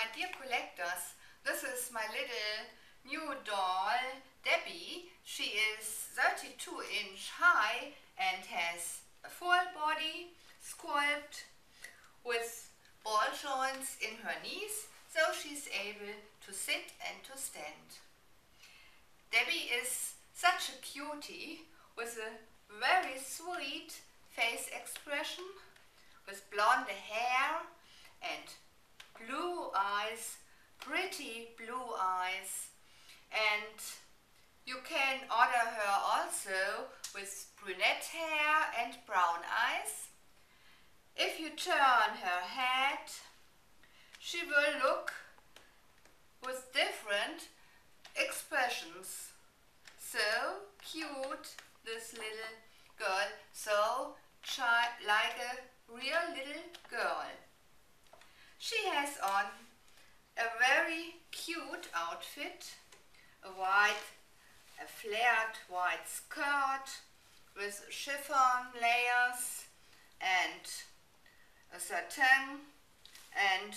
My dear collectors, this is my little new doll, Debbie. She is 32-inch high and has a full body sculpt with ball joints in her knees, so she's able to sit and to stand. Debbie is such a cutie with a very sweet face expression, with blonde hair and blue eyes, pretty blue eyes, and you can order her also with brunette hair and brown eyes. If you turn her head, she will look with different expressions. So cute, this little girl, so like a real little girl. She has on a very cute outfit, a flared white skirt with chiffon layers and a satin and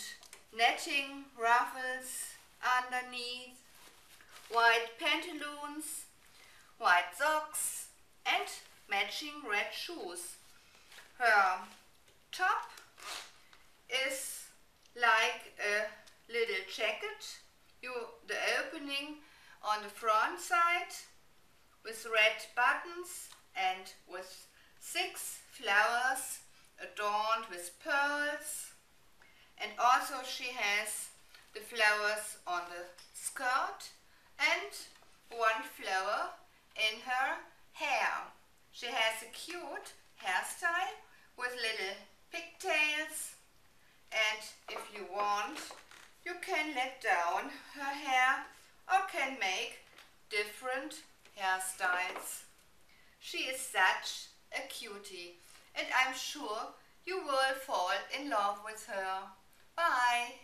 netting ruffles underneath, white pantaloons, white socks and matching red shoes. Her top is like a little jacket, the opening on the front side with red buttons and with 6 flowers adorned with pearls, and also she has the flowers on the skirt and 1 flower in her hair. She has a cute hairstyle with little pigtails, and if you want, you can let down her hair or can make different hairstyles. She is such a cutie, and I'm sure you will fall in love with her. Bye!